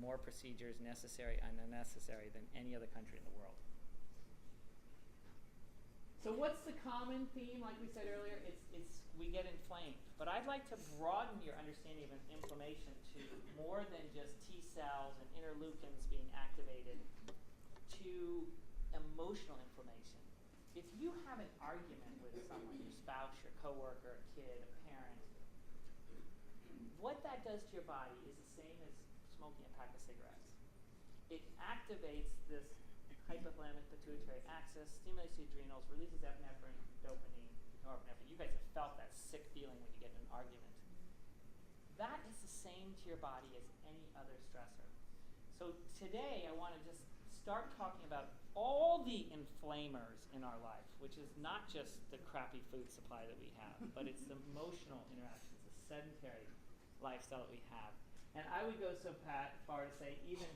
more procedures necessary and unnecessary than any other country in the world. So what's the common theme? Like we said earlier, it's we get inflamed. But I'd like to broaden your understanding of inflammation to more than just T cells and interleukins being activated, to emotional inflammation. If you have an argument with someone, your spouse, your coworker, a kid, a parent, what that does to your body is the same as smoking a pack of cigarettes. It activates this hypothalamic pituitary axis, stimulates the adrenals, releases epinephrine, dopamine, norepinephrine. You guys have felt that sick feeling when you get in an argument. That is the same to your body as any other stressor. So today I want to just start talking about all the inflammers in our life, which is not just the crappy food supply that we have, but it's the emotional interactions, the sedentary lifestyle that we have. And I would go so far to say even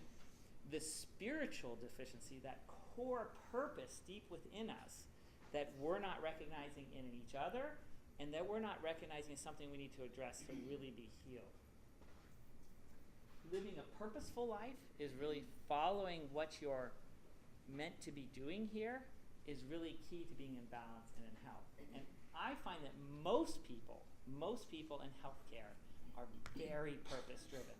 the spiritual deficiency, that core purpose deep within us that we're not recognizing in each other and that we're not recognizing is something we need to address to really be healed. Living a purposeful life is really following what you're meant to be doing here is really key to being in balance and in health. And I find that most people in healthcare are very purpose-driven.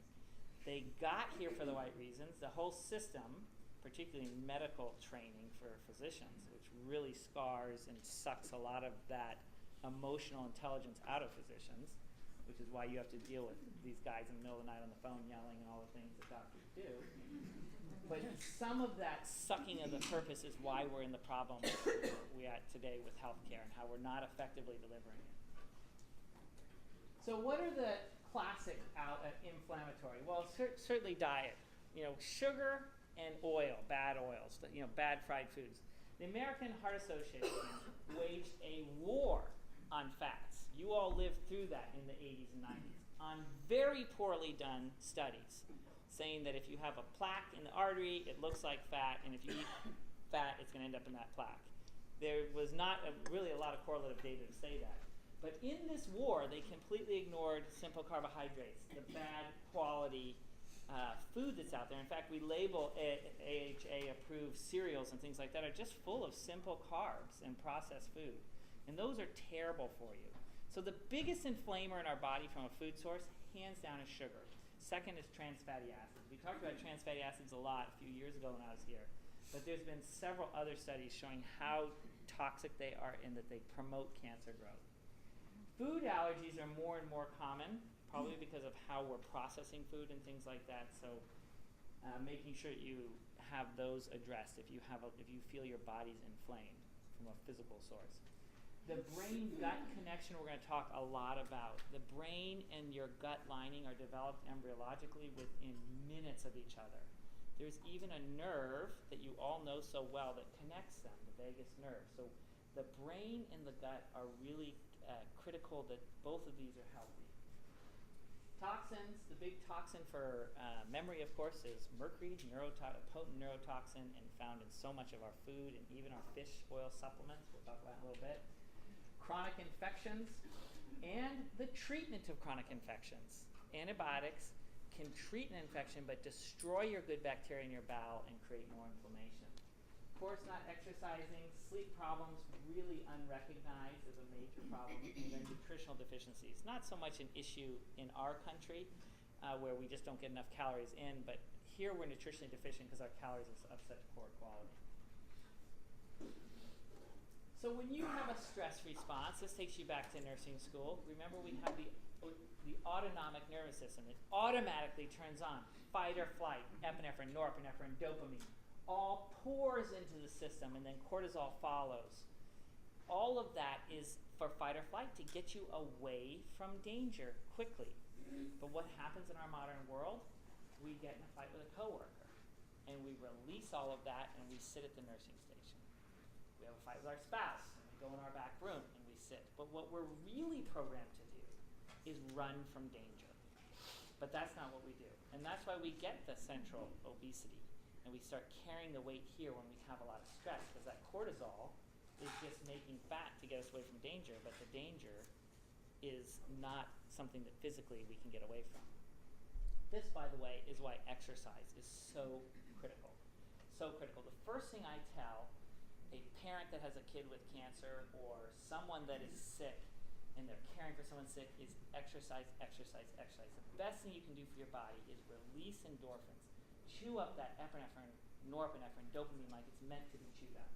They got here for the right reasons. The whole system, particularly medical training for physicians, which really scars and sucks a lot of that emotional intelligence out of physicians, which is why you have to deal with these guys in the middle of the night on the phone yelling and all the things that doctors do. But some of that sucking of the purpose is why we're in the problem we're at today with healthcare and how we're not effectively delivering it. So what are the classic inflammatory? Well, certainly diet. Sugar and oil, bad oils, bad fried foods. The American Heart Association waged a war on fats. You all lived through that in the 80s and 90s on very poorly done studies, saying that if you have a plaque in the artery, it looks like fat, and if you eat fat, it's going to end up in that plaque. There was not really a lot of correlative data to say that. But in this war, they completely ignored simple carbohydrates, the bad quality food that's out there. In fact, we label AHA-approved cereals and things like that are just full of simple carbs and processed food. And those are terrible for you. So the biggest inflamer in our body from a food source, hands down, is sugar. Second is trans fatty acids. We talked about trans fatty acids a lot a few years ago when I was here. But there's been several other studies showing how toxic they are and that they promote cancer growth. Food allergies are more and more common, probably because of how we're processing food and things like that. So making sure that you have those addressed if you feel your body's inflamed from a physical source. The brain-gut connection we're going to talk a lot about. The brain and your gut lining are developed embryologically within minutes of each other. There's even a nerve that you all know so well that connects them, the vagus nerve. So the brain and the gut are really critical that both of these are healthy. Toxins, the big toxin for memory, of course, is mercury, potent neurotoxin, and found in so much of our food and even our fish oil supplements. We'll talk about in a little bit. Chronic infections and the treatment of chronic infections. Antibiotics can treat an infection but destroy your good bacteria in your bowel and create more inflammation. Of course, not exercising, sleep problems, really unrecognized as a major problem, and then nutritional deficiencies. Not so much an issue in our country where we just don't get enough calories in, but here we're nutritionally deficient because our calories are of such poor quality. So when you have a stress response, this takes you back to nursing school. Remember, we have the autonomic nervous system. It automatically turns on fight or flight, epinephrine, norepinephrine, dopamine. All pours into the system, and then cortisol follows. All of that is for fight or flight to get you away from danger quickly. But what happens in our modern world? We get in a fight with a coworker, and we release all of that, and we sit at the nursing station. We have a fight with our spouse, and we go in our back room, and we sit. But what we're really programmed to do is run from danger. But that's not what we do. And that's why we get the central obesity. And we start carrying the weight here when we have a lot of stress, because that cortisol is just making fat to get us away from danger, but the danger is not something that physically we can get away from. This, by the way, is why exercise is so critical. So critical. The first thing I tell a parent that has a kid with cancer or someone that is sick and they're caring for someone sick is exercise, exercise, exercise. The best thing you can do for your body is release endorphins. Chew up that epinephrine, norepinephrine, dopamine like it's meant to be chewed up.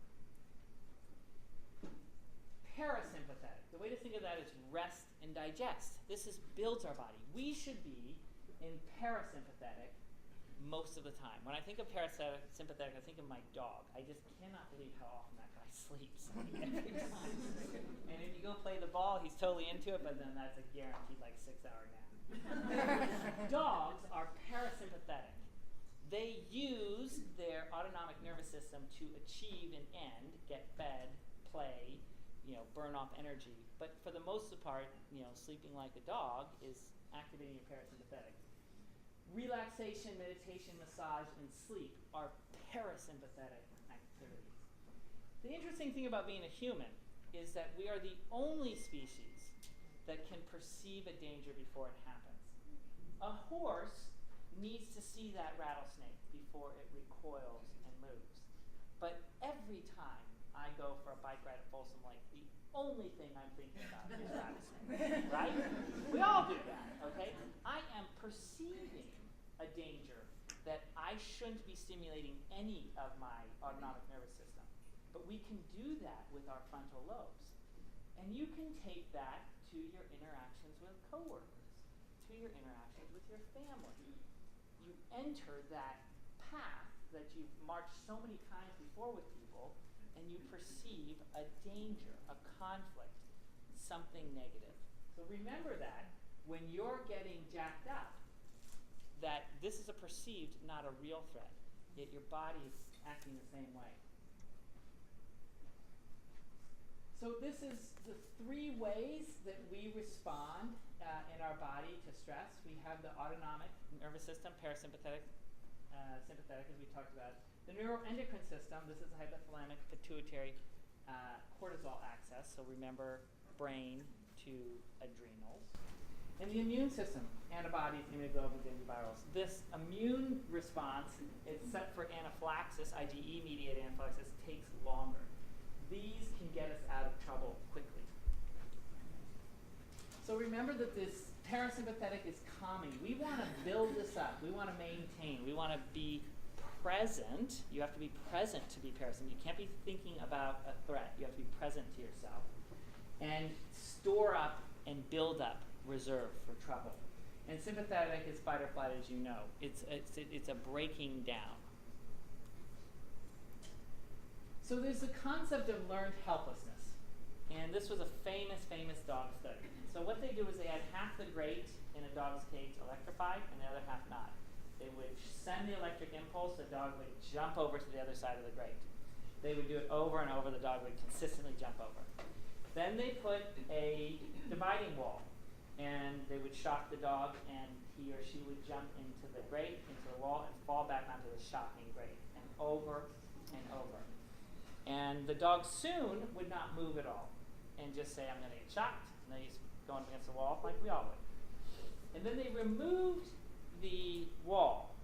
Parasympathetic. The way to think of that is rest and digest. This builds our body. We should be in parasympathetic most of the time. When I think of parasympathetic, I think of my dog. I just cannot believe how often that guy sleeps. Every time. And if you go play the ball, he's totally into it, but then that's a guaranteed 6-hour nap. Dogs are parasympathetic. They use their autonomic nervous system to achieve an end, get fed, play, burn off energy. But for the most part, sleeping like a dog is activating your parasympathetic. Relaxation, meditation, massage, and sleep are parasympathetic activities. The interesting thing about being a human is that we are the only species that can perceive a danger before it happens. A horse needs to see that rattlesnake before it recoils and moves. But every time I go for a bike ride at Folsom Lake, the only thing I'm thinking about is rattlesnake, right? We all do that, okay? I am perceiving a danger that I shouldn't be stimulating any of my autonomic nervous system. But we can do that with our frontal lobes. And you can take that to your interactions with coworkers, to your interactions with your family. You enter that path that you've marched so many times before with people, and you perceive a danger, a conflict, something negative. So remember that when you're getting jacked up, that this is a perceived, not a real threat, yet your body is acting the same way. So this is the 3 ways that we respond in our body to stress. We have the autonomic nervous system, parasympathetic, sympathetic, as we talked about. The neuroendocrine system, this is the hypothalamic, pituitary, cortisol axis. So remember, brain to adrenals. And the immune system, antibodies, immunoglobulins, antivirals. This immune response is set for anaphylaxis, IgE-mediated anaphylaxis, takes longer. These can get us out of trouble quickly. So remember that this parasympathetic is calming. We want to build this up. We want to maintain. We want to be present. You have to be present to be parasympathetic. You can't be thinking about a threat. You have to be present to yourself. And store up and build up reserve for trouble. And sympathetic is fight or flight, as you know. It's a breaking down. So there's the concept of learned helplessness. And this was a famous dog study. So what they do is they had half the grate in a dog's cage electrified and the other half not. They would send the electric impulse, the dog would jump over to the other side of the grate. They would do it over and over, the dog would consistently jump over. Then they put a dividing wall, and they would shock the dog, and he or she would jump into the grate, into the wall, and fall back onto the shocking grate, and over and over. And the dog soon would not move at all, and just say, I'm going to get shocked, and then he's going against the wall, like we all would. And then they removed the wall,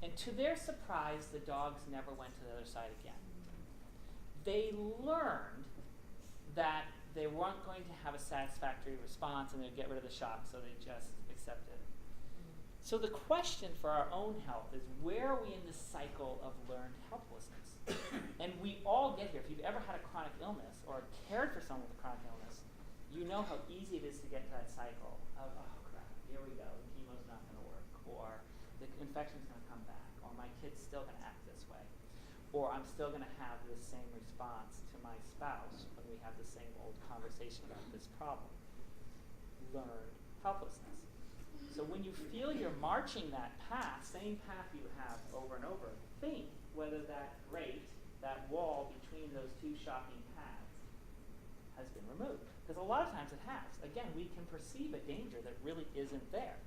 and to their surprise, the dogs never went to the other side again. They learned that they weren't going to have a satisfactory response and they'd get rid of the shock, so they just accepted it. So the question for our own health is, where are we in this cycle of learned helplessness? And we all get here. If you've ever had a chronic illness or cared for someone with a chronic illness, you know how easy it is to get to that cycle of, oh crap, here we go, the chemo's not going to work, or the infection's going to come back, or my kid's still going to act this way, or I'm still going to have this same response to my spouse when we have the same old conversation about this problem. Learned helplessness. So when you feel you're marching that path, same path you have over and over, think whether that grate, that wall between those 2 shocking paths has been removed. Because a lot of times it has. Again, we can perceive a danger that really isn't there.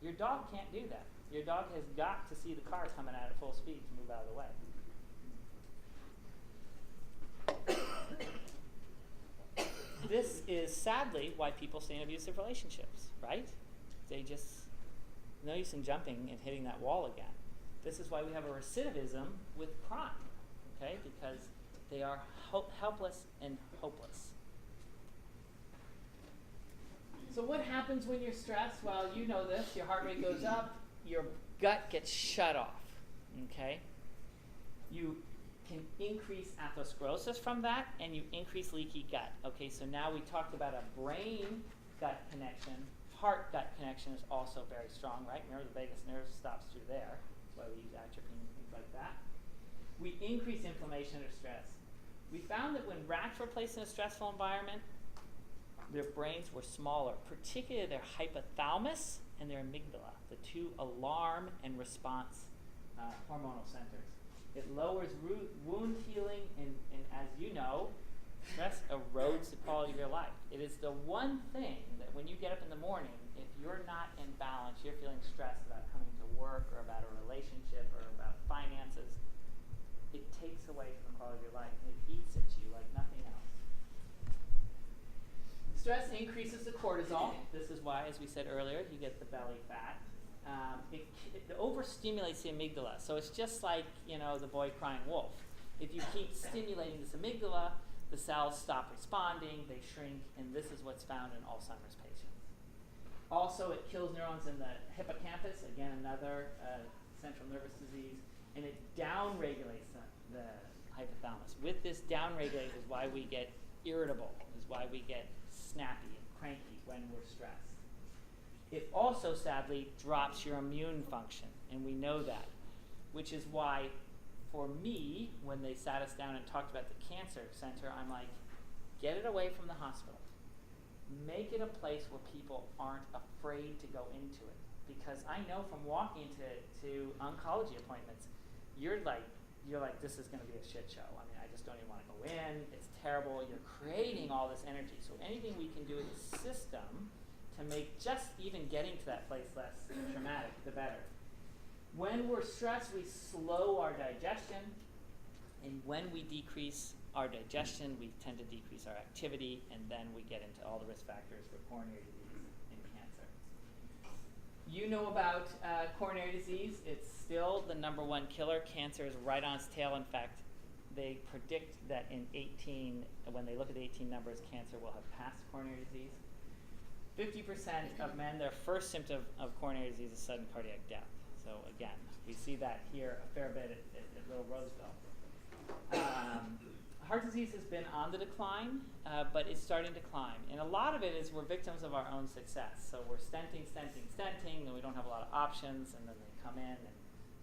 Your dog can't do that. Your dog has got to see the car coming at full speed to move out of the way. This is sadly why people stay in abusive relationships, right? They just no use in jumping and hitting that wall again. This is why we have a recidivism with crime, okay? Because they are helpless and hopeless. So what happens when you're stressed? Well, you know this. Your heart rate goes up. Your gut gets shut off, okay? You can increase atherosclerosis from that, and you increase leaky gut. Okay, so now we talked about a brain-gut connection. Heart-gut connection is also very strong, right? Remember, the vagus nerve stops through there. That's why we use atropine and things like that. We increase inflammation under stress. We found that when rats were placed in a stressful environment, their brains were smaller, particularly their hypothalamus and their amygdala, the two alarm and response hormonal centers. It lowers wound healing, and as you know, stress erodes the quality of your life. It is the one thing that when you get up in the morning, if you're not in balance, you're feeling stressed about coming to work or about a relationship or about finances, it takes away from the quality of your life, and it eats at you like nothing else. Stress increases the cortisol. This is why, as we said earlier, you get the belly fat. It overstimulates the amygdala. So it's just like, the boy crying wolf. If you keep stimulating this amygdala, the cells stop responding, they shrink, and this is what's found in Alzheimer's patients. Also, it kills neurons in the hippocampus, again, another central nervous disease, and it downregulates the hypothalamus. With this downregulate is why we get irritable, is why we get snappy and cranky when we're stressed. It also, sadly, drops your immune function, and we know that, which is why, for me, when they sat us down and talked about the cancer center, I'm like, get it away from the hospital. Make it a place where people aren't afraid to go into it. Because I know from walking to oncology appointments, you're like, this is going to be a shit show. I mean, I just don't even want to go in. It's terrible. You're creating all this energy. So anything we can do in the system to make just even getting to that place less traumatic, the better. When we're stressed, we slow our digestion. And when we decrease our digestion, we tend to decrease our activity. And then we get into all the risk factors for coronary disease and cancer. You know about coronary disease. It's still the #1 killer. Cancer is right on its tail. In fact, they predict that when they look at the 18 numbers, cancer will have passed coronary disease. 50% of men, their first symptom of coronary disease is sudden cardiac death. So again, we see that here a fair bit at Little Roseville. Heart disease has been on the decline, but it's starting to climb. And a lot of it is we're victims of our own success. So we're stenting, and we don't have a lot of options, and then they come in and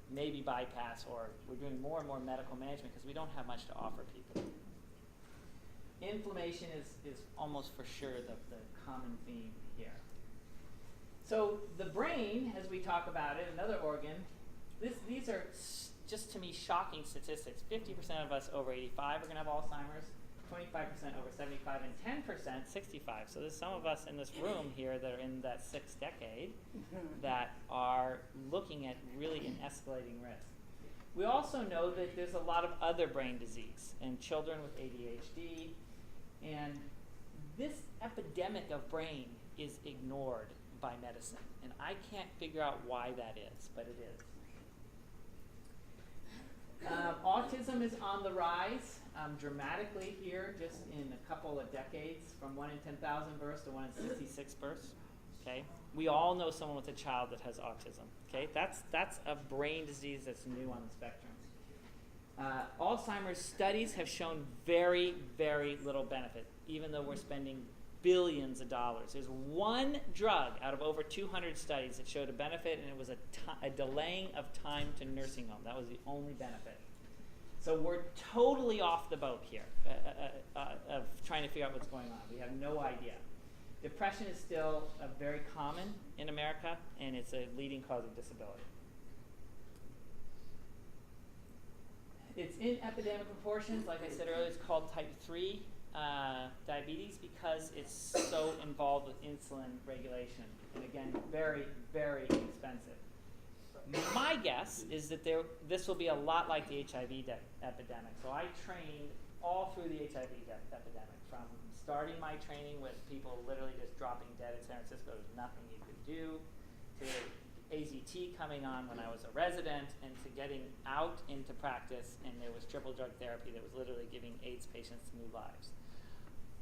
maybe bypass, or we're doing more and more medical management because we don't have much to offer people. Inflammation is almost for sure the common theme here. So the brain, as we talk about it, another organ, these are just to me shocking statistics. 50% of us over 85 are going to have Alzheimer's, 25% over 75, and 10% 65. So there's some of us in this room here that are in that sixth decade that are looking at really an escalating risk. We also know that there's a lot of other brain disease in children with ADHD, and this epidemic of brain is ignored by medicine, and I can't figure out why that is, but it is. Autism is on the rise dramatically here, just in a couple of decades, from 1 in 10,000 births to 1 in 66 births. Okay, we all know someone with a child that has autism. Okay, that's a brain disease that's new on the spectrum. Alzheimer's studies have shown very, very little benefit, even though we're spending billions of dollars. There's one drug out of over 200 studies that showed a benefit, and it was a delaying of time to nursing home. That was the only benefit. So we're totally off the boat here of trying to figure out what's going on. We have no idea. Depression is still very common in America, and it's a leading cause of disability. It's in epidemic proportions. Like I said earlier, it's called type 3 diabetes because it's so involved with insulin regulation. And again, very, very expensive. My guess is that this will be a lot like the HIV epidemic. So I trained all through the HIV epidemic, from starting my training with people literally just dropping dead in San Francisco, there's nothing you could do, to AZT coming on when I was a resident, and to getting out into practice, and there was triple drug therapy that was literally giving AIDS patients new lives.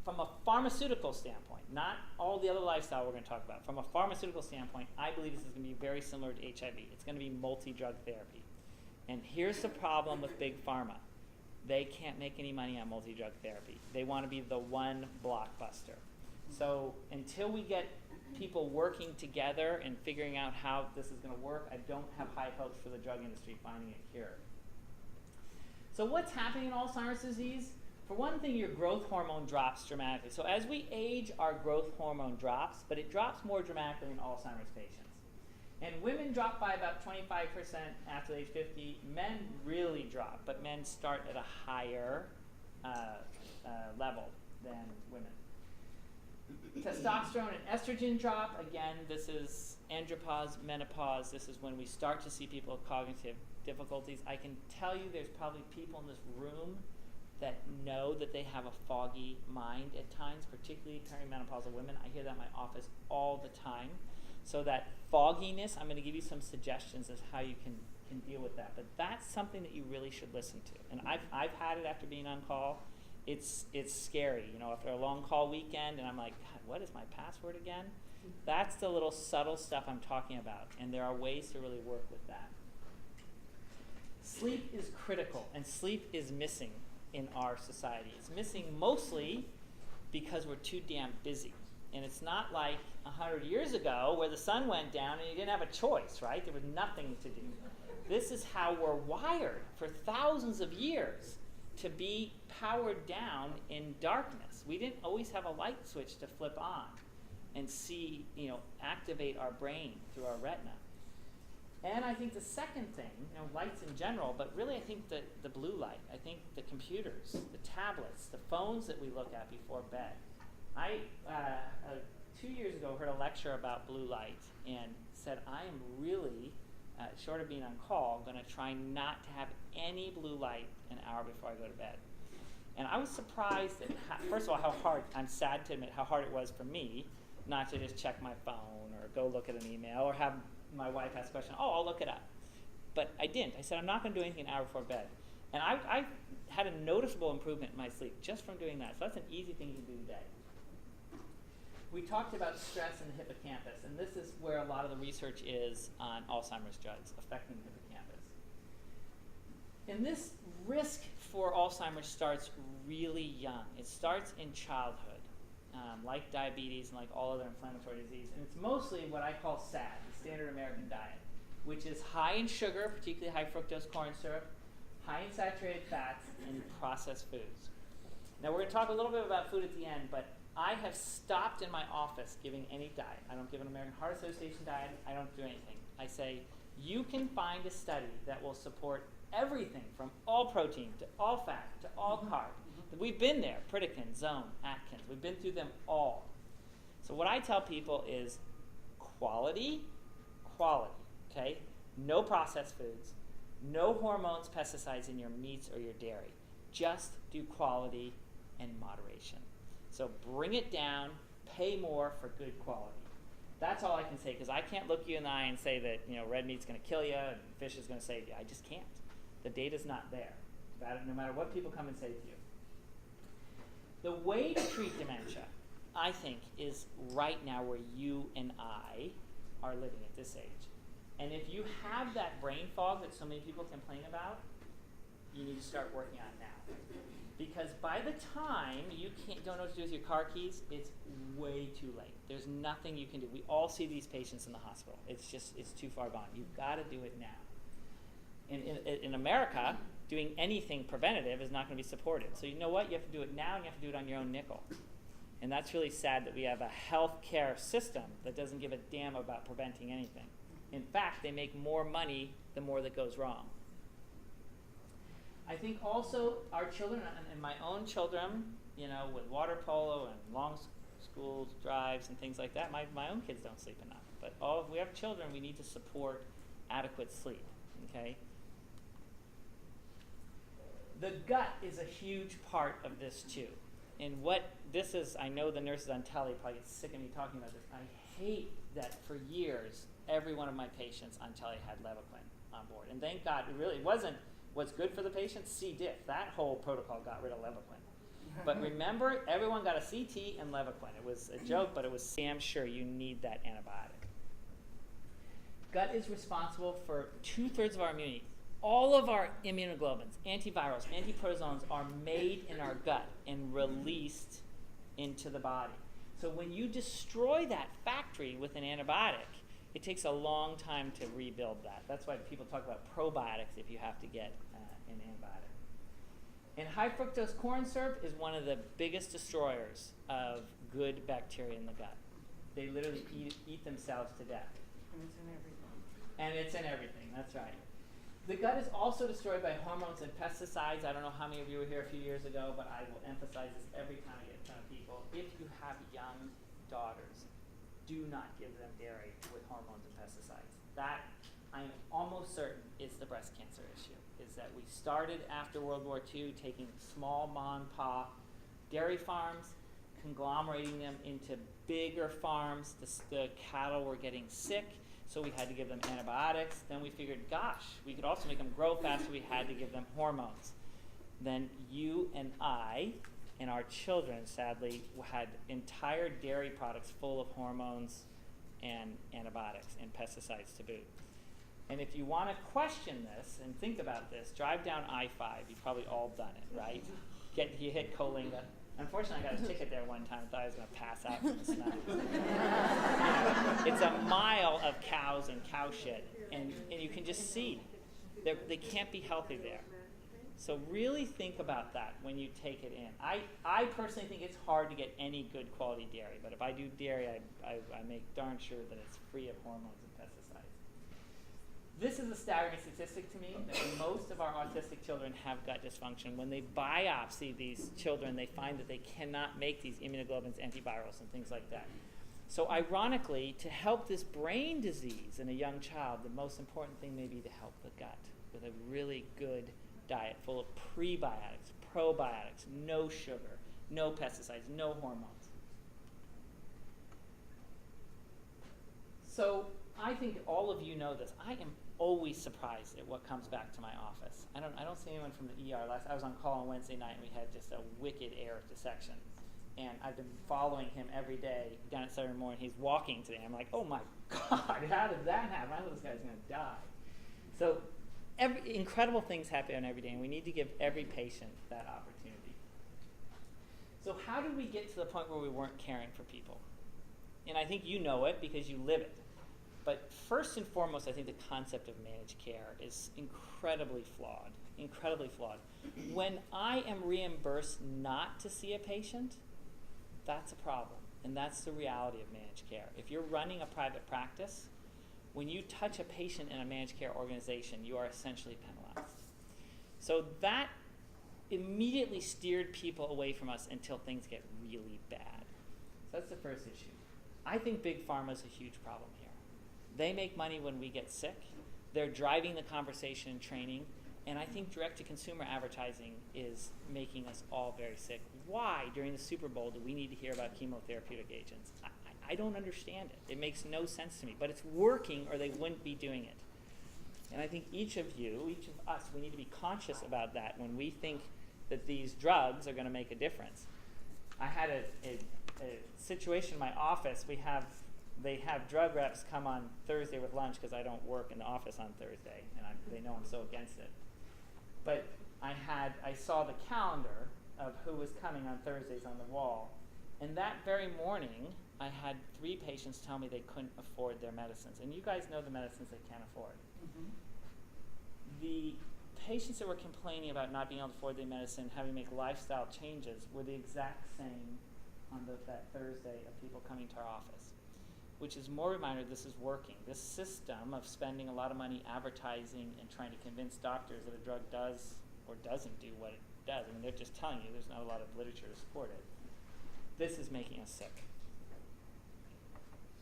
From a pharmaceutical standpoint, not all the other lifestyle we're going to talk about, from a pharmaceutical standpoint, I believe this is going to be very similar to HIV. It's going to be multi-drug therapy. And here's the problem with big pharma. They can't make any money on multi-drug therapy. They want to be the one blockbuster. So until we get people working together and figuring out how this is going to work, I don't have high hopes for the drug industry finding a cure. So what's happening in Alzheimer's disease? For one thing, your growth hormone drops dramatically. So as we age, our growth hormone drops, but it drops more dramatically in Alzheimer's patients. And women drop by about 25% after age 50. Men really drop, but men start at a higher level than women. Testosterone and estrogen drop. Again, this is andropause, menopause. This is when we start to see people with cognitive difficulties. I can tell you there's probably people in this room that know that they have a foggy mind at times, particularly perimenopausal women. I hear that in my office all the time. So that fogginess, I'm going to give you some suggestions as how you can deal with that. But that's something that you really should listen to. And I've had it after being on call. It's scary, you know, after a long call weekend, and I'm like, God, what is my password again? That's the little subtle stuff I'm talking about, and there are ways to really work with that. Sleep is critical, and sleep is missing in our society. It's missing mostly because we're too damn busy. And it's not like 100 years ago where the sun went down and you didn't have a choice, right? There was nothing to do. This is how we're wired for thousands of years, to be powered down in darkness. We didn't always have a light switch to flip on and see, you know, activate our brain through our retina. And I think the second thing, you know, lights in general, but really I think the blue light, I think the computers, the tablets, the phones that we look at before bed. I, 2 years ago, heard a lecture about blue light and said, I am really, short of being on call, going to try not to have any blue light an hour before I go to bed. And I was surprised at, first of all, how hard, I'm sad to admit how hard it was for me not to just check my phone or go look at an email or have my wife ask a question, oh, I'll look it up. But I didn't. I said, I'm not going to do anything an hour before bed. And I had a noticeable improvement in my sleep just from doing that. So that's an easy thing you can do today. We talked about stress in the hippocampus, and this is where a lot of the research is on Alzheimer's drugs affecting the hippocampus. And this risk for Alzheimer's starts really young. It starts in childhood, like diabetes and like all other inflammatory disease. And it's mostly what I call SAD, the standard American diet, which is high in sugar, particularly high fructose corn syrup, high in saturated fats, and processed foods. Now we're going to talk a little bit about food at the end, but I have stopped in my office giving any diet. I don't give an American Heart Association diet. I don't do anything. I say, you can find a study that will support everything from all protein to all fat to all carb. We've been there, Pritikin, Zone, Atkins. We've been through them all. So what I tell people is quality, okay? No processed foods, no hormones, pesticides in your meats or your dairy. Just do quality and moderation. So bring it down, pay more for good quality. That's all I can say, because I can't look you in the eye and say that, you know, red meat's going to kill you and fish is going to save you. I just can't. The data's not there, no matter what people come and say to you. The way to treat dementia, I think, is right now where you and I are living at this age. And if you have that brain fog that so many people complain about, you need to start working on it now. Because by the time you don't know what to do with your car keys, it's way too late. There's nothing you can do. We all see these patients in the hospital. It's too far gone. You've got to do it now. In America, doing anything preventative is not going to be supported. So you know what? You have to do it now, and you have to do it on your own nickel. And that's really sad that we have a healthcare system that doesn't give a damn about preventing anything. In fact, they make more money the more that goes wrong. I think also our children, and my own children, you know, with water polo and long school drives and things like that, my own kids don't sleep enough. But if we have children, we need to support adequate sleep, okay? The gut is a huge part of this too. And what this is, I know the nurses on tele probably get sick of me talking about this. I hate that for years, every one of my patients on tele had Levaquin on board. And thank God, it wasn't what's good for the patient, C. diff. That whole protocol got rid of Levaquin. But remember, everyone got a CT and Levaquin. It was a joke, but it was damn sure you need that antibiotic. Gut is responsible for 2/3 of our immunity. All of our immunoglobulins, antivirals, antiprotozoans are made in our gut and released into the body. So when you destroy that factory with an antibiotic, it takes a long time to rebuild that. That's why people talk about probiotics if you have to get an antibiotic. And high fructose corn syrup is one of the biggest destroyers of good bacteria in the gut. They literally eat themselves to death. And it's in everything. And it's in everything, that's right. The gut is also destroyed by hormones and pesticides. I don't know how many of you were here a few years ago, but I will emphasize this every time I get in front of people. If you have young daughters, do not give them dairy with hormones and pesticides. That, I'm almost certain, is the breast cancer issue, is that we started after World War II taking small mom and pop dairy farms, conglomerating them into bigger farms. The cattle were getting sick, so we had to give them antibiotics. Then we figured, gosh, we could also make them grow faster. We had to give them hormones. Then you and I and our children, sadly, had entire dairy products full of hormones and antibiotics and pesticides to boot. And if you want to question this and think about this, drive down I-5. You've probably all done it, right? You hit Coalinga. Unfortunately, I got a ticket there one time. I thought I was going to pass out from the smell. It's a mile of cows and cow shit, and you can just see they can't be healthy there. So really think about that when you take it in. I personally think it's hard to get any good quality dairy, but if I do dairy, I make darn sure that it's free of hormones and pesticides. This is a staggering statistic to me, that most of our autistic children have gut dysfunction. When they biopsy these children, they find that they cannot make these immunoglobulins, antivirals, and things like that. So ironically, to help this brain disease in a young child, the most important thing may be to help the gut with a really good diet full of prebiotics, probiotics, no sugar, no pesticides, no hormones. So I think all of you know this. I am always surprised at what comes back to my office. I don't see anyone from the ER. I was on call on Wednesday night, and we had just a wicked air dissection. And I've been following him every day down at Saturday morning. He's walking today. I'm like, oh my God, how did that happen? I thought this guy's going to die. So incredible things happen every day, and we need to give every patient that opportunity. So how did we get to the point where we weren't caring for people? And I think you know it because you live it. But first and foremost, I think the concept of managed care is incredibly flawed, incredibly flawed. When I am reimbursed not to see a patient, that's a problem, and that's the reality of managed care. If you're running a private practice, when you touch a patient in a managed care organization, you are essentially penalized. So that immediately steered people away from us until things get really bad. So that's the first issue. I think Big Pharma is a huge problem here. They make money when we get sick. They're driving the conversation and training. And I think direct-to-consumer advertising is making us all very sick. Why, during the Super Bowl, do we need to hear about chemotherapeutic agents? I don't understand it. It makes no sense to me. But it's working, or they wouldn't be doing it. And I think each of you, each of us, we need to be conscious about that when we think that these drugs are going to make a difference. I had a situation in my office. They have drug reps come on Thursday with lunch because I don't work in the office on Thursday, and they know I'm so against it. But I saw the calendar of who was coming on Thursdays on the wall, and that very morning, I had 3 patients tell me they couldn't afford their medicines. And you guys know the medicines they can't afford. Mm-hmm. The patients that were complaining about not being able to afford their medicine, having to make lifestyle changes, were the exact same on that Thursday of people coming to our office, which is more reminder this is working. This system of spending a lot of money advertising and trying to convince doctors that a drug does or doesn't do what it does. I mean, they're just telling you there's not a lot of literature to support it. This is making us sick.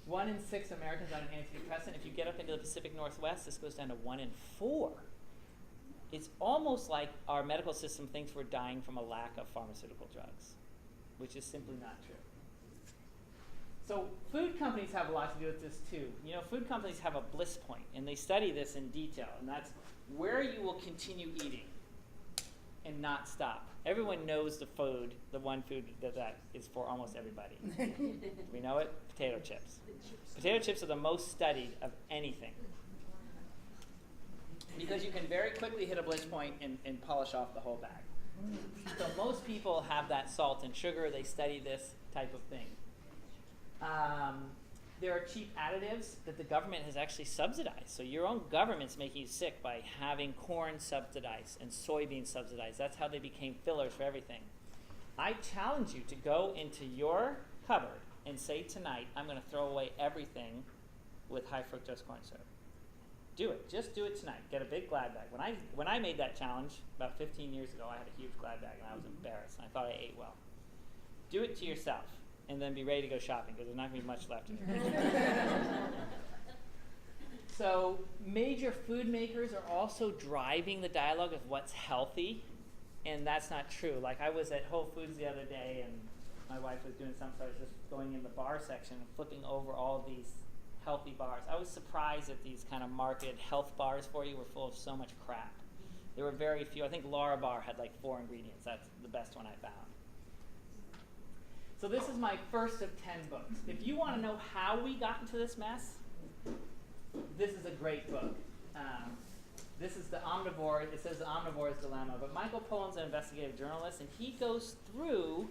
1 in 6 Americans on an antidepressant. If you get up into the Pacific Northwest, this goes down to 1 in 4. It's almost like our medical system thinks we're dying from a lack of pharmaceutical drugs, which is simply not true. So food companies have a lot to do with this too. You know, food companies have a bliss point, and they study this in detail, and that's where you will continue eating and not stop. Everyone knows the one food that is for almost everybody. We know it? Potato chips. Potato chips are the most studied of anything. Because you can very quickly hit a bliss point and polish off the whole bag. So most people have that salt and sugar. They study this type of thing. There are cheap additives that the government has actually subsidized. So your own government's making you sick by having corn subsidized and soybeans subsidized. That's how they became fillers for everything. I challenge you to go into your cupboard and say tonight, I'm going to throw away everything with high fructose corn syrup. Do it. Just do it tonight. Get a big Glad bag. When I made that challenge about 15 years ago, I had a huge Glad bag and I was embarrassed. And I thought I ate well. Do it to yourself. And then be ready to go shopping because there's not going to be much left in here. So major food makers are also driving the dialogue of what's healthy, and that's not true. Like I was at Whole Foods the other day, and my wife was doing something, so I was just going in the bar section and flipping over all of these healthy bars. I was surprised that these kind of marketed health bars for you were full of so much crap. There were very few. I think Laura Bar had like 4 ingredients. That's the best one I found. So this is my first of 10 books. If you want to know how we got into this mess, this is a great book. This is The Omnivore. It says The Omnivore's Dilemma. But Michael Pollan's an investigative journalist, and he goes through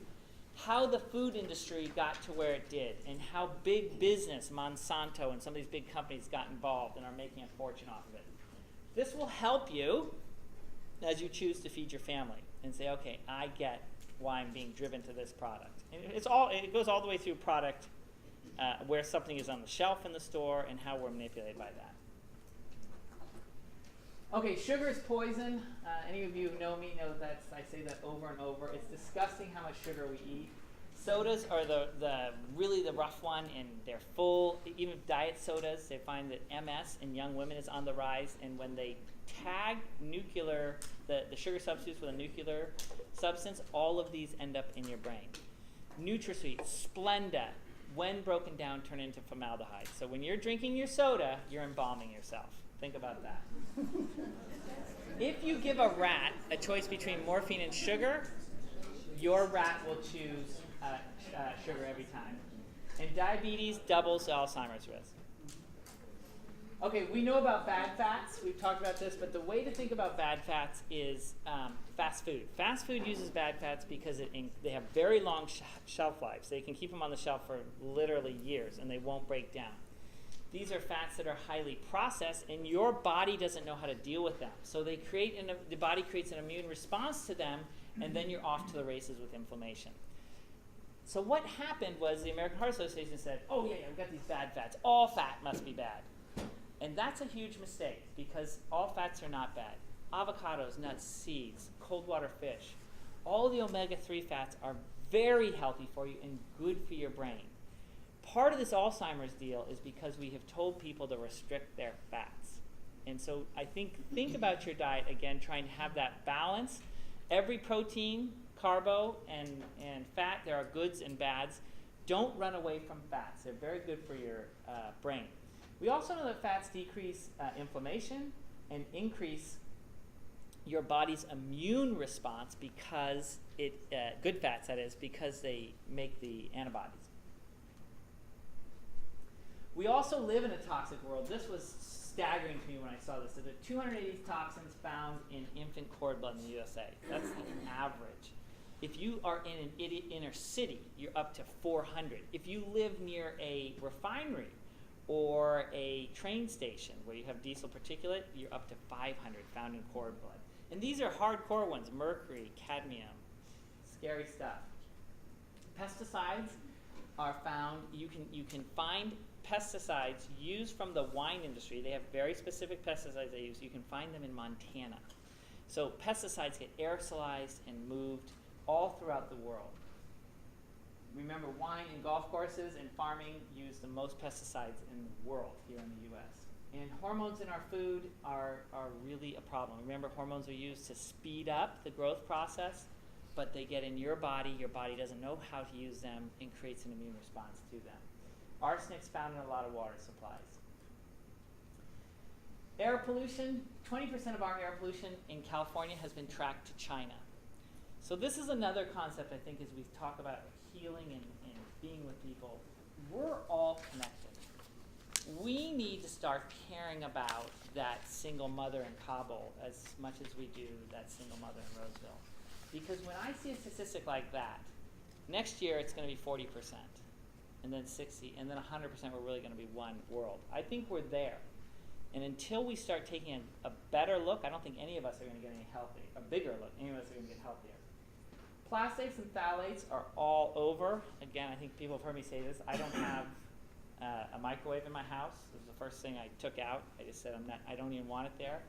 how the food industry got to where it did and how big business, Monsanto and some of these big companies got involved and are making a fortune off of it. This will help you as you choose to feed your family and say, okay, I get why I'm being driven to this product. And it goes all the way through product, where something is on the shelf in the store and how we're manipulated by that. Okay, sugar is poison. Any of you who know me know that I say that over and over. It's disgusting how much sugar we eat. Sodas are really the rough one, and they're full. Even diet sodas, they find that MS in young women is on the rise, and when they tag the sugar substitutes with a nuclear substance, all of these end up in your brain. NutraSweet, Splenda, when broken down, turn into formaldehyde. So when you're drinking your soda, you're embalming yourself. Think about that. If you give a rat a choice between morphine and sugar, your rat will choose sugar every time. And diabetes doubles the Alzheimer's risk. Okay, we know about bad fats. We've talked about this, but the way to think about bad fats is fast food. Fast food uses bad fats because they have very long shelf lives. They can keep them on the shelf for literally years, and they won't break down. These are fats that are highly processed, and your body doesn't know how to deal with them. So the body creates an immune response to them, and then you're off to the races with inflammation. So what happened was the American Heart Association said, oh yeah, we've got these bad fats. All fat must be bad. And that's a huge mistake because all fats are not bad. Avocados, nuts, seeds, cold water fish, all the omega-3 fats are very healthy for you and good for your brain. Part of this Alzheimer's deal is because we have told people to restrict their fats. And so I think about your diet, again, trying to have that balance. Every protein, carbo, and fat, there are goods and bads. Don't run away from fats. They're very good for your brain. We also know that fats decrease inflammation and increase your body's immune response because good fats, that is, because they make the antibodies. We also live in a toxic world. This was staggering to me when I saw this. So there are 280 toxins found in infant cord blood in the USA. That's the average. If you are in an inner city, you're up to 400. If you live near a refinery or a train station where you have diesel particulate, you're up to 500 found in cord blood. And these are hardcore ones: mercury, cadmium, scary stuff. Pesticides are found. You can find pesticides used from the wine industry. They have very specific pesticides they use. You can find them in Montana. So pesticides get aerosolized and moved all throughout the world. Remember, wine and golf courses and farming use the most pesticides in the world here in the U.S. And hormones in our food are really a problem. Remember, hormones are used to speed up the growth process, but they get in your body doesn't know how to use them, and creates an immune response to them. Arsenic's found in a lot of water supplies. Air pollution, 20% of our air pollution in California has been tracked to China. So this is another concept, I think, as we talk about healing and being with people. We're all connected. We need to start caring about that single mother in Kabul as much as we do that single mother in Roseville. Because when I see a statistic like that, next year it's going to be 40%, and then 60, and then 100% we're really going to be one world. I think we're there. And until we start taking a better look, I don't think any of us are going to get any healthy. A bigger look, any of us are going to get healthier. Plastics and phthalates are all over. Again, I think people have heard me say this. I don't have a microwave in my house. This was the first thing I took out. I just said I don't even want it there.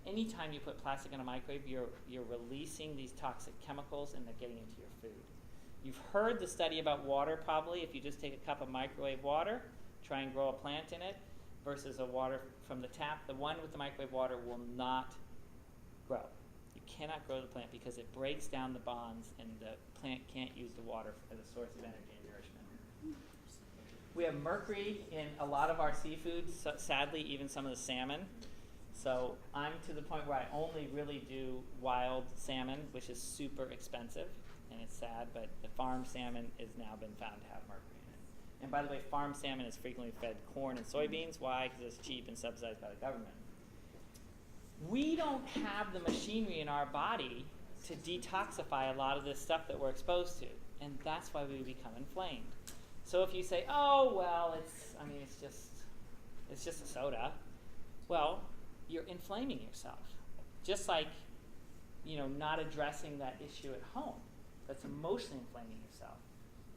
Anytime you put plastic in a microwave, you're releasing these toxic chemicals and they're getting into your food. You've heard the study about water probably. If you just take a cup of microwave water, try and grow a plant in it, versus a water from the tap, the one with the microwave water will not grow. You cannot grow the plant because it breaks down the bonds and the plant can't use the water as a source of energy and nourishment. We have mercury in a lot of our seafood, so sadly even some of the salmon. So I'm to the point where I only really do wild salmon, which is super expensive, and it's sad, but the farm salmon has now been found to have mercury. And by the way, farm salmon is frequently fed corn and soybeans. Why? Because it's cheap and subsidized by the government. We don't have the machinery in our body to detoxify a lot of this stuff that we're exposed to. And that's why we become inflamed. So if you say, oh, well, it's just a soda. Well, you're inflaming yourself. Just like, not addressing that issue at home. That's emotionally inflaming yourself.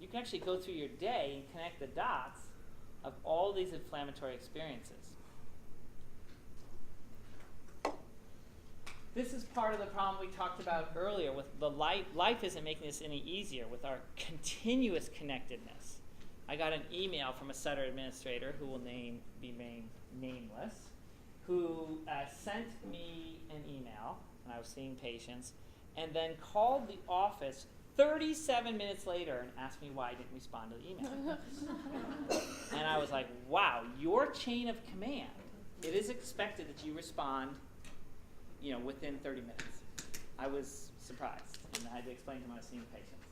You can actually go through your day and connect the dots of all these inflammatory experiences. This is part of the problem we talked about earlier with the life. Life isn't making this any easier with our continuous connectedness. I got an email from a Sutter administrator who will be nameless, who sent me an email, and I was seeing patients, and then called the office 37 minutes later and asked me why I didn't respond to the email. And I was like, wow, your chain of command, it is expected that you respond, within 30 minutes. I was surprised, and I had to explain to him I was seeing patients.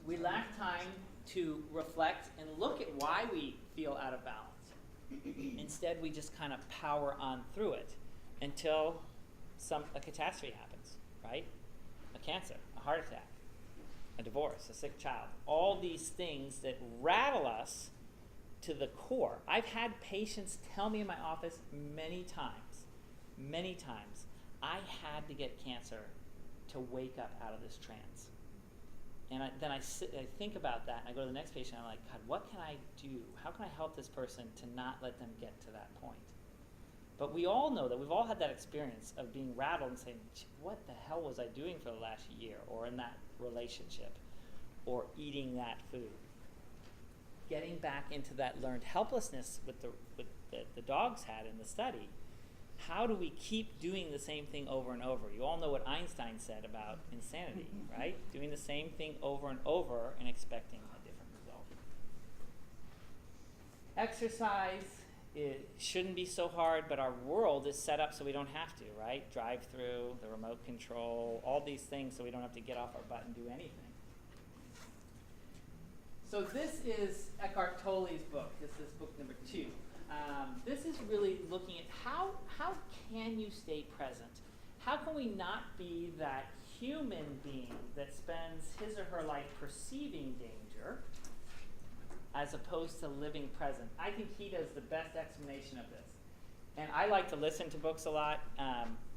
We lack time to reflect and look at why we feel out of balance. Instead, we just kind of power on through it until a catastrophe happens, right? A cancer, a heart attack, a divorce, a sick child. All these things that rattle us to the core. I've had patients tell me in my office many times, I had to get cancer to wake up out of this trance. And then I think about that, and I go to the next patient, and I'm like, God, what can I do? How can I help this person to not let them get to that point? But we all know that. We've all had that experience of being rattled and saying, what the hell was I doing for the last year, or in that relationship, or eating that food? Getting back into that learned helplessness with the dogs had in the study. How do we keep doing the same thing over and over? You all know what Einstein said about insanity, right? Doing the same thing over and over and expecting a different result. Exercise, it shouldn't be so hard, but our world is set up so we don't have to, right? Drive-through, the remote control, all these things so we don't have to get off our butt and do anything. So this is Eckhart Tolle's book. This is book number 2. This is really looking at how can you stay present? How can we not be that human being that spends his or her life perceiving danger as opposed to living present? I think he does the best explanation of this. And I like to listen to books a lot.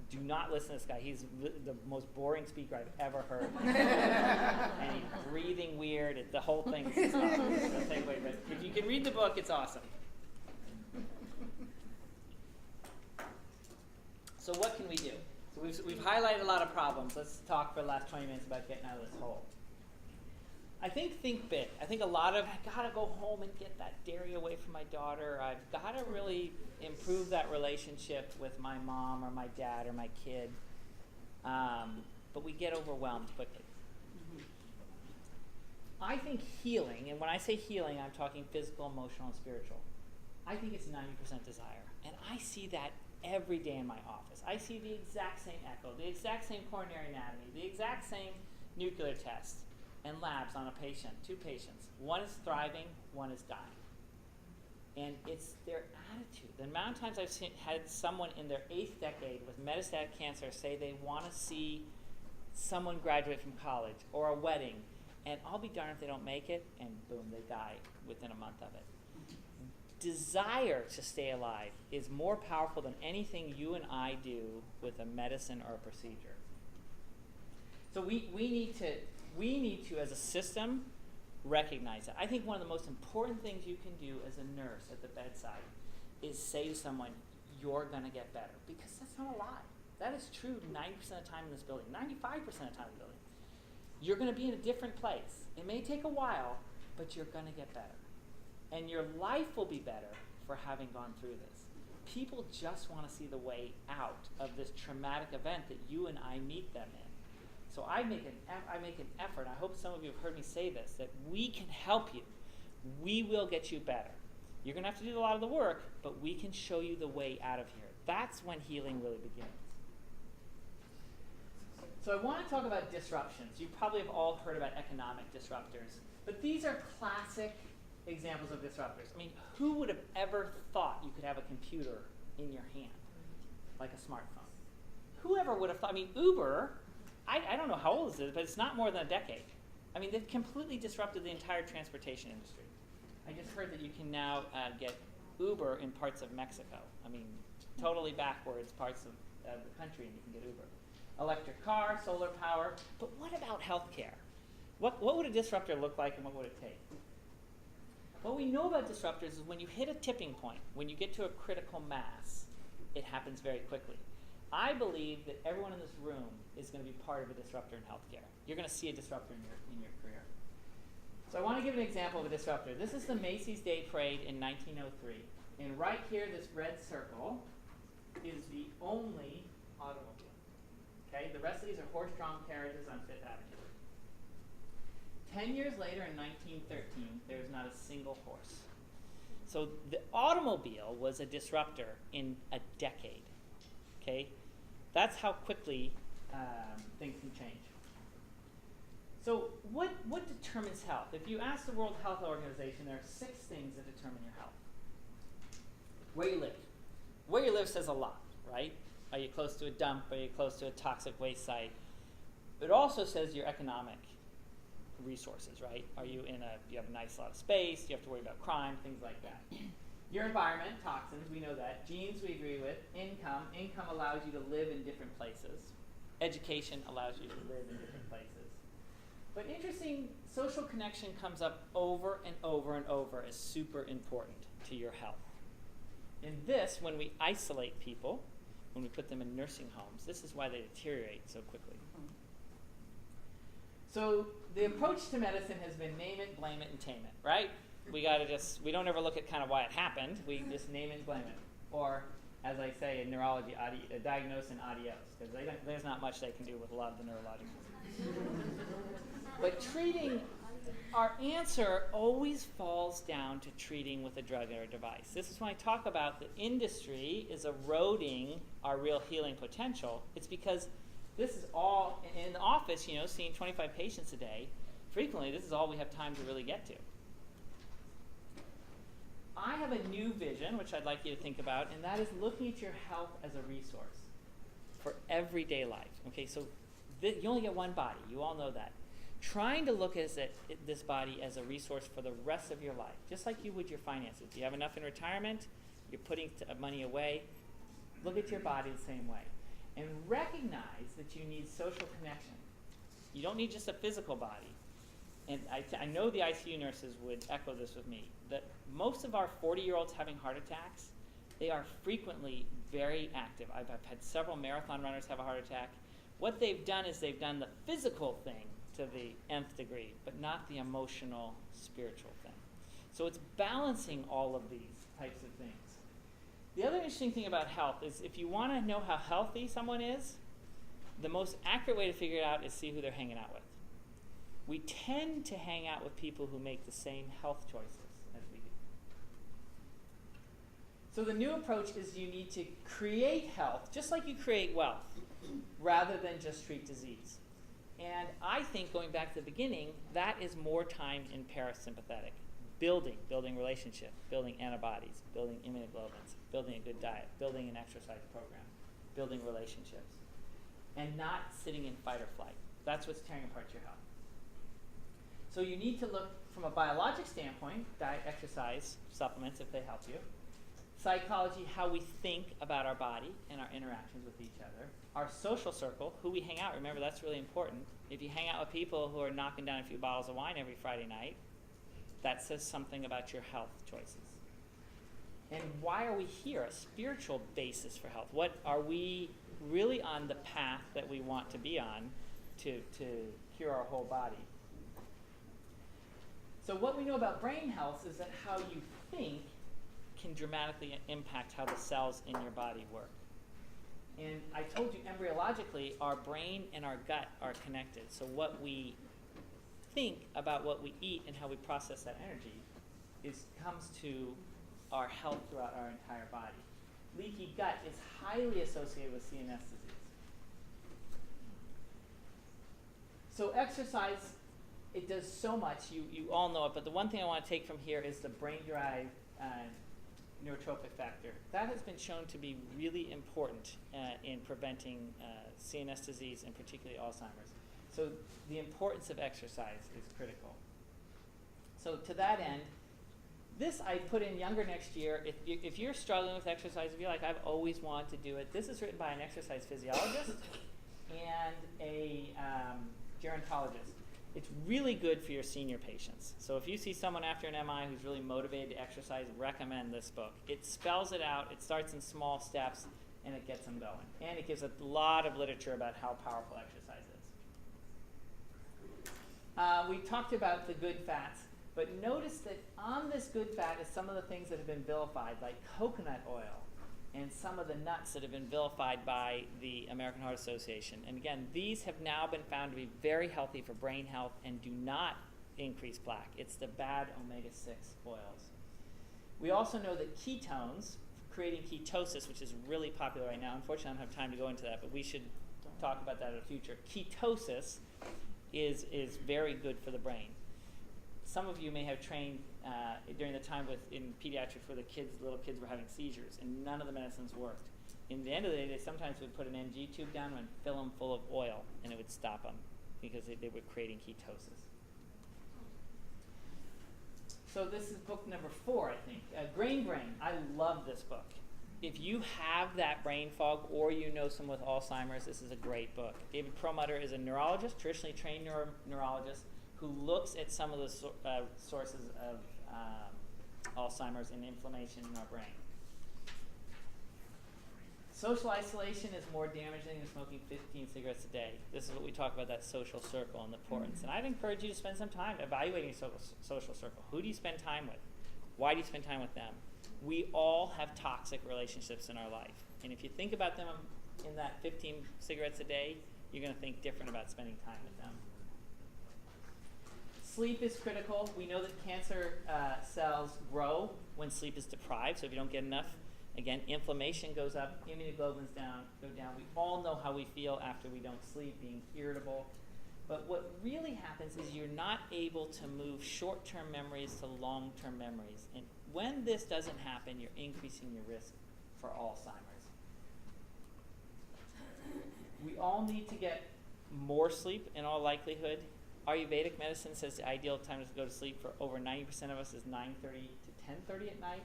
Do not listen to this guy. He's the most boring speaker I've ever heard. And he's breathing weird. The whole thing is awesome. But if you can read the book, it's awesome. So what can we do? So we've highlighted a lot of problems. Let's talk for the last 20 minutes about getting out of this hole. I think big. I think a lot of, I gotta go home and get that dairy away from my daughter. I've gotta really improve that relationship with my mom or my dad or my kid. But we get overwhelmed quickly. I think healing, and when I say healing, I'm talking physical, emotional, and spiritual. I think it's 90% desire. And I see that every day in my office. I see the exact same echo, the exact same coronary anatomy, the exact same nuclear test and labs on a patient, 2 patients. One is thriving, one is dying. And it's their attitude. The amount of times I've had someone in their 8th decade with metastatic cancer say they want to see someone graduate from college or a wedding, and I'll be darned if they don't make it, and boom, they die within a month of it. Desire to stay alive is more powerful than anything you and I do with a medicine or a procedure. So we need to, as a system, recognize that. I think one of the most important things you can do as a nurse at the bedside is say to someone, you're going to get better. Because that's not a lie. That is true 90% of the time in this building, 95% of the time in the building. You're going to be in a different place. It may take a while, but you're going to get better. And your life will be better for having gone through this. People just want to see the way out of this traumatic event that you and I meet them in. So I make an effort, I hope some of you have heard me say this, that we can help you. We will get you better. You're going to have to do a lot of the work, but we can show you the way out of here. That's when healing really begins. So I want to talk about disruptions. You probably have all heard about economic disruptors, but these are classic examples of disruptors. I mean, who would have ever thought you could have a computer in your hand, like a smartphone? Whoever would have thought? I mean, Uber, I don't know how old this is, but it's not more than a decade. I mean, they've completely disrupted the entire transportation industry. I just heard that you can now get Uber in parts of Mexico. I mean, totally backwards parts of the country, and you can get Uber. Electric car, solar power. But what about healthcare? What would a disruptor look like, and what would it take? What we know about disruptors is when you hit a tipping point, when you get to a critical mass, it happens very quickly. I believe that everyone in this room is going to be part of a disruptor in healthcare. You're going to see a disruptor in your career. So I want to give an example of a disruptor. This is the Macy's Day Parade in 1903. And right here, this red circle is the only automobile. Okay, the rest of these are horse-drawn carriages on Fifth Avenue. 10 years later, in 1913, there's not a single horse. So the automobile was a disruptor in a decade. Okay, that's how quickly things can change. So what determines health? If you ask the World Health Organization, there are 6 things that determine your health. Where you live. Where you live says a lot, right? Are you close to a dump? Are you close to a toxic waste site? It also says your economic resources, right? Are you do you have a nice lot of space? Do you have to worry about crime? Things like that. Your environment, toxins, we know that. Genes, we agree with. Income allows you to live in different places. Education allows you to live in different places. But interesting, social connection comes up over and over and over as super important to your health. In this, when we isolate people, when we put them in nursing homes, this is why they deteriorate so quickly. So the approach to medicine has been name it, blame it, and tame it, right? We don't ever look at kind of why it happened. We just name it and blame it. Or, as I say in neurology, diagnose and adios, because there's not much they can do with a lot of the neurological. But our answer always falls down to treating with a drug or a device. This is when I talk about the industry is eroding our real healing potential. It's because this is all, in the office, seeing 25 patients a day, frequently this is all we have time to really get to. I have a new vision, which I'd like you to think about, and that is looking at your health as a resource for everyday life. Okay, so you only get one body. You all know that. Trying to look at this body as a resource for the rest of your life, just like you would your finances. You have enough in retirement, you're putting money away. Look at your body the same way. And recognize that you need social connection. You don't need just a physical body. And I know the ICU nurses would echo this with me, that most of our 40-year-olds having heart attacks, they are frequently very active. I've had several marathon runners have a heart attack. What they've done is they've done the physical thing to the nth degree, but not the emotional, spiritual thing. So it's balancing all of these types of things. The other interesting thing about health is if you want to know how healthy someone is, the most accurate way to figure it out is see who they're hanging out with. we tend to hang out with people who make the same health choices as we do. So the new approach is you need to create health, just like you create wealth, rather than just treat disease. And I think, going back to the beginning, that is more time in parasympathetic. Building relationship, building antibodies, building immunoglobulins, building a good diet, building an exercise program, building relationships, and not sitting in fight or flight. That's what's tearing apart your health. So you need to look from a biologic standpoint, diet, exercise, supplements if they help you. Psychology, how we think about our body and our interactions with each other. Our social circle, who we hang out. Remember, that's really important. If you hang out with people who are knocking down a few bottles of wine every Friday night, that says something about your health choices. And why are we here? A spiritual basis for health. What are we really on the path that we want to be on to cure our whole body? So what we know about brain health is that how you think can dramatically impact how the cells in your body work. And I told you, embryologically, our brain and our gut are connected. So what we think about what we eat and how we process that energy comes to our health throughout our entire body. Leaky gut is highly associated with CNS disease. So exercise, it does so much. You all know it, but the one thing I want to take from here is the brain-derived neurotrophic factor. That has been shown to be really important in preventing CNS disease, and particularly Alzheimer's. So the importance of exercise is critical. So to that end, this I put in younger next year. If you're struggling with exercise, if you're like, I've always wanted to do it, this is written by an exercise physiologist and a gerontologist. It's really good for your senior patients. So if you see someone after an MI who's really motivated to exercise, recommend this book. It spells it out. It starts in small steps, and it gets them going. And it gives a lot of literature about how powerful exercise is. We talked about the good fats, but notice that on this good fat is some of the things that have been vilified, like coconut oil, and some of the nuts that have been vilified by the American Heart Association. And again, these have now been found to be very healthy for brain health and do not increase plaque. It's the bad omega-6 oils. We also know that ketones, creating ketosis, which is really popular right now. Unfortunately, I don't have time to go into that, but we should talk about that in the future. Ketosis is very good for the brain. Some of you may have trained during the time in pediatrics where little kids were having seizures, and none of the medicines worked. In the end of the day, they sometimes would put an NG tube down and fill them full of oil, and it would stop them because they were creating ketosis. So this is book number 4, I think. Grain Brain. I love this book. If you have that brain fog or you know someone with Alzheimer's, this is a great book. David Perlmutter is a neurologist, traditionally trained neurologist, who looks at some of the sources of Alzheimer's and inflammation in our brain. Social isolation is more damaging than smoking 15 cigarettes a day. This is what we talk about, that social circle and the importance. And I'd encourage you to spend some time evaluating your social circle. Who do you spend time with? Why do you spend time with them? We all have toxic relationships in our life. And if you think about them in that 15 cigarettes a day, you're going to think different about spending time with them. Sleep is critical. We know that cancer cells grow when sleep is deprived, so if you don't get enough, again, inflammation goes up, immunoglobulins go down. We all know how we feel after we don't sleep, being irritable. But what really happens is you're not able to move short-term memories to long-term memories. And when this doesn't happen, you're increasing your risk for Alzheimer's. We all need to get more sleep in all likelihood. Ayurvedic medicine says the ideal time to go to sleep for over 90% of us is 9:30 to 10:30 at night,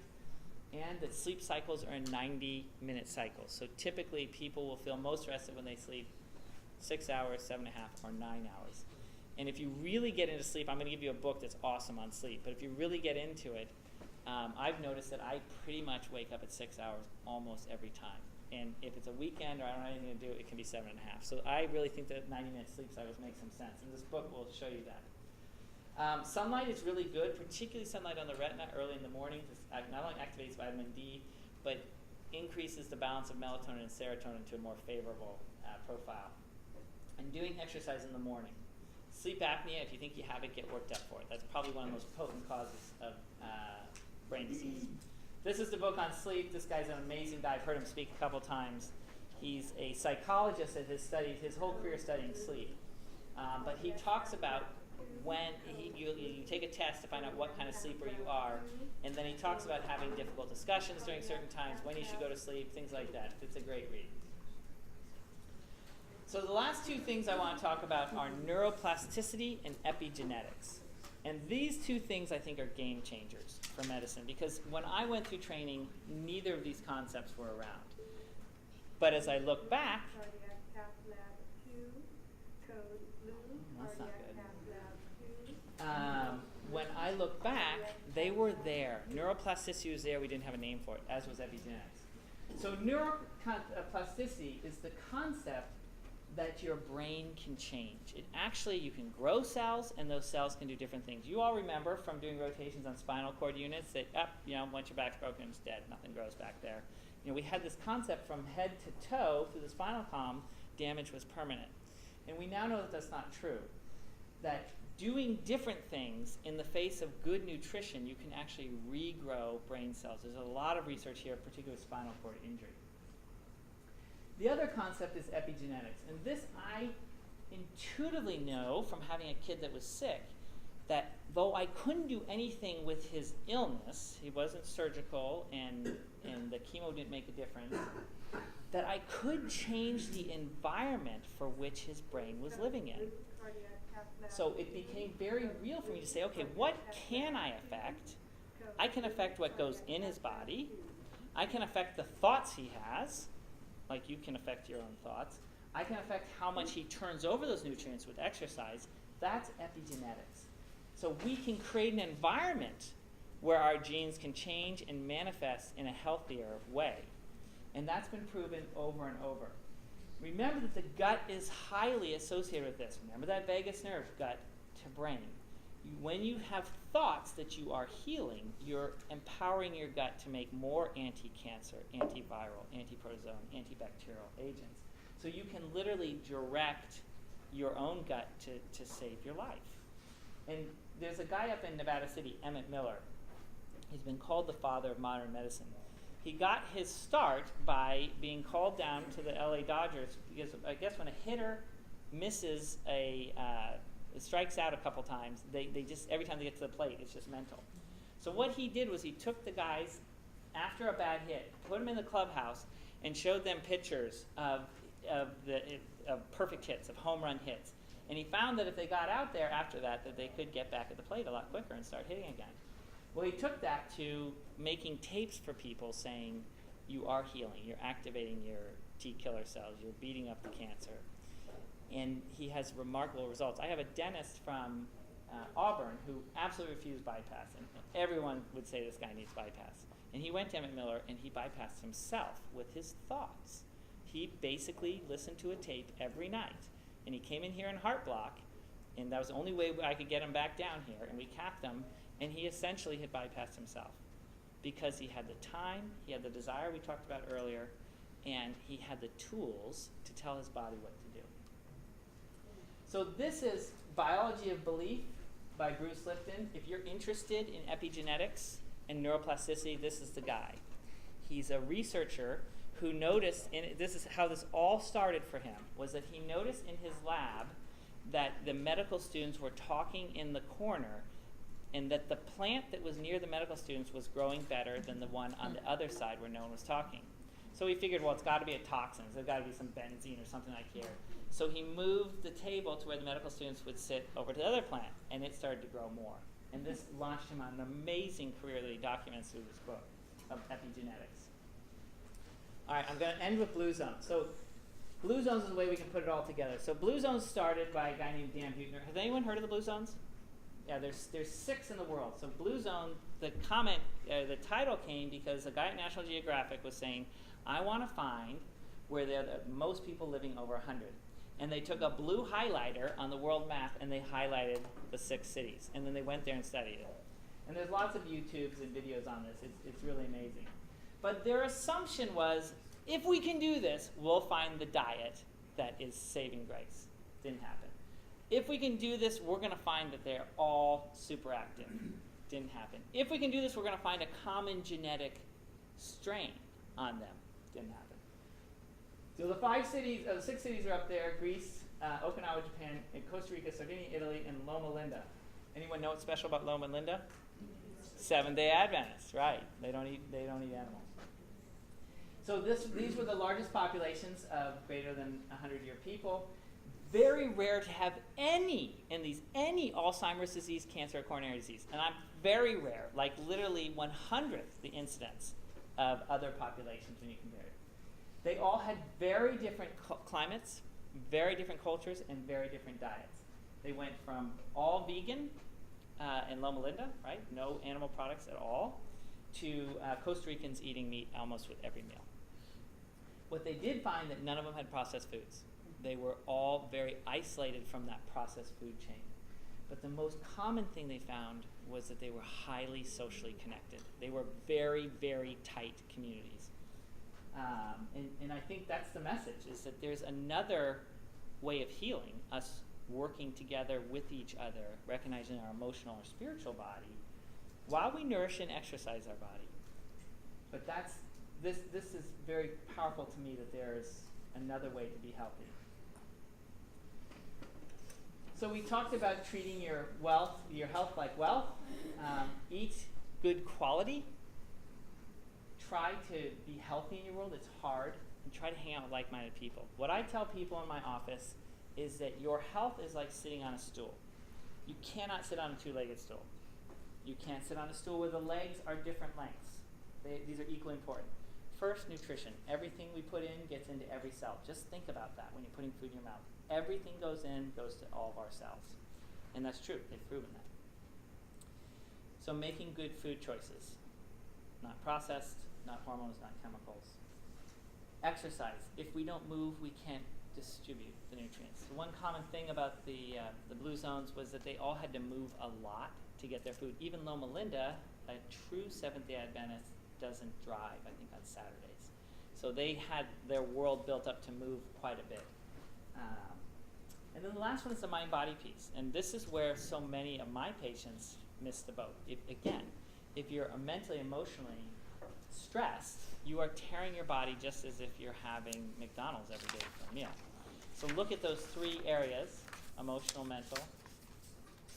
and that sleep cycles are in 90-minute cycles. So typically people will feel most rested when they sleep 6 hours, 7.5, or 9 hours. And if you really get into sleep, I'm going to give you a book that's awesome on sleep, but if you really get into it, I've noticed that I pretty much wake up at 6 hours almost every time. And if it's a weekend or I don't have anything to do, it can be 7.5. So I really think that 90-minute sleep cycles make some sense, and this book will show you that. Sunlight is really good, particularly sunlight on the retina early in the morning. This not only activates vitamin D, but increases the balance of melatonin and serotonin to a more favorable profile. And doing exercise in the morning. Sleep apnea, if you think you have it, get worked up for it. That's probably one of the most potent causes of brain disease. This is the book on sleep. This guy's an amazing guy. I've heard him speak a couple times. He's a psychologist that has studied his whole career studying sleep. But he talks about when you take a test to find out what kind of sleeper you are, and then he talks about having difficult discussions during certain times, when you should go to sleep, things like that. It's a great read. So the last two things I want to talk about are neuroplasticity and epigenetics. And these two things I think are game changers for medicine, because when I went through training, neither of these concepts were around. But as I look back, that's not good. When I look back, they were there. Neuroplasticity was there. We didn't have a name for it, as was epigenetics. So neuroplasticity is the concept that your brain can change. It actually, you can grow cells, and those cells can do different things. You all remember from doing rotations on spinal cord units that, once your back's broken, it's dead. Nothing grows back there. We had this concept from head to toe through the spinal column, damage was permanent. And we now know that that's not true. That doing different things in the face of good nutrition, you can actually regrow brain cells. There's a lot of research here, particularly with spinal cord injury. The other concept is epigenetics. And this I intuitively know from having a kid that was sick, that though I couldn't do anything with his illness, he wasn't surgical and the chemo didn't make a difference, that I could change the environment for which his brain was living in. So it became very real for me to say, okay, what can I affect? I can affect what goes in his body. I can affect the thoughts he has, like you can affect your own thoughts. I can affect how much he turns over those nutrients with exercise. That's epigenetics. So we can create an environment where our genes can change and manifest in a healthier way. And that's been proven over and over. Remember that the gut is highly associated with this. Remember that vagus nerve, gut to brain. When you have thoughts that you are healing, you're empowering your gut to make more anti-cancer, antiviral, antiprotozoan, antibacterial agents. So you can literally direct your own gut to save your life. And there's a guy up in Nevada City, Emmett Miller. He's been called the father of modern medicine. He got his start by being called down to the LA Dodgers because I guess when a hitter misses strikes out a couple times, they just, every time they get to the plate, it's just mental. So what he did was he took the guys after a bad hit, put them in the clubhouse, and showed them pictures of perfect hits, of home run hits. And he found that if they got out there after that they could get back at the plate a lot quicker and start hitting again. Well, he took that to making tapes for people saying, you are healing, you're activating your T killer cells, you're beating up the cancer. And he has remarkable results. I have a dentist from Auburn who absolutely refused bypass, and everyone would say this guy needs bypass. And he went to Emmett Miller and he bypassed himself with his thoughts. He basically listened to a tape every night. And he came in here in heart block, and that was the only way I could get him back down here, and we capped him, and he essentially had bypassed himself because he had the time, he had the desire we talked about earlier, and he had the tools to tell his body what to do. So this is Biology of Belief by Bruce Lipton. If you're interested in epigenetics and neuroplasticity, this is the guy. He's a researcher who noticed, and this is how this all started for him, was that he noticed in his lab that the medical students were talking in the corner, and that the plant that was near the medical students was growing better than the one on the other side where no one was talking. So he figured, well, it's got to be a toxin. There's got to be some benzene or something like here. So he moved the table to where the medical students would sit over to the other plant, and it started to grow more. And this launched him on an amazing career that he documents through this book of epigenetics. All right, I'm going to end with blue zones. So blue zones is the way we can put it all together. So blue zones started by a guy named Dan Buettner. Has anyone heard of the blue zones? Yeah, there's 6 in the world. So blue zone, the title came because a guy at National Geographic was saying, I want to find where there are the most people living over 100. And they took a blue highlighter on the world map and they highlighted the 6 cities. And then they went there and studied it. And there's lots of YouTubes and videos on this. It's really amazing. But their assumption was, if we can do this, we'll find the diet that is saving grace. Didn't happen. If we can do this, we're going to find that they're all super active. Didn't happen. If we can do this, we're going to find a common genetic strain on them. Didn't happen. So the 6 cities are up there: Greece, Okinawa, Japan, and Costa Rica, Sardinia, Italy, and Loma Linda. Anyone know what's special about Loma Linda? Seventh-day Adventists, right? They don't eat animals. So these were the largest populations of greater than 100-year people. Very rare to have any Alzheimer's disease, cancer, or coronary disease. And I'm very rare, like literally 100th the incidence of other populations when you compare it. They all had very different climates, very different cultures, and very different diets. They went from all vegan in Loma Linda, right? No animal products at all, to Costa Ricans eating meat almost with every meal. What they did find that none of them had processed foods. They were all very isolated from that processed food chain. But the most common thing they found was that they were highly socially connected. They were very, very tight communities. And I think that's the message, is that there's another way of healing, us working together with each other, recognizing our emotional or spiritual body, while we nourish and exercise our body. But this is very powerful to me, that there's another way to be healthy. So we talked about treating your health like wealth. Eat good quality. Try to be healthy in your world. It's hard. And try to hang out with like-minded people. What I tell people in my office is that your health is like sitting on a stool. You cannot sit on a two-legged stool. You can't sit on a stool where the legs are different lengths. These are equally important. First, nutrition. Everything we put in gets into every cell. Just think about that when you're putting food in your mouth. Everything goes to all of our cells. And that's true. They've proven that. So making good food choices. Not processed, not hormones, not chemicals. Exercise. If we don't move, we can't distribute the nutrients. The one common thing about the blue zones was that they all had to move a lot to get their food. Even Loma Linda, a true Seventh-day Adventist, doesn't drive, I think, on Saturdays. So they had their world built up to move quite a bit. And then the last one is the mind-body piece. And this is where so many of my patients miss the boat. If you're mentally, emotionally stressed, you are tearing your body just as if you're having McDonald's every day for a meal. So look at those three areas: emotional, mental,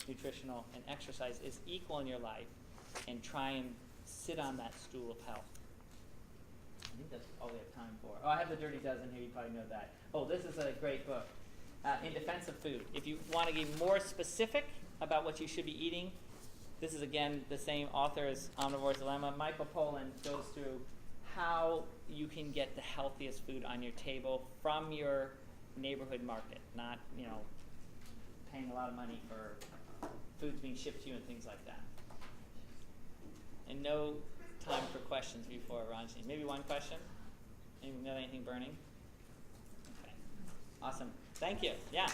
nutritional, and exercise is equal in your life, and try and sit on that stool of health. I think that's all we have time for. Oh, I have the Dirty Dozen here. You probably know that. Oh, this is a great book, In Defense of Food. If you want to get more specific about what you should be eating, this is, again, the same author as Omnivore's Dilemma. Michael Pollan goes through how you can get the healthiest food on your table from your neighborhood market, not, paying a lot of money for foods being shipped to you and things like that. And no time for questions before Ranjini. Maybe one question? Anyone got anything burning? Okay. Awesome. Thank you. Yeah.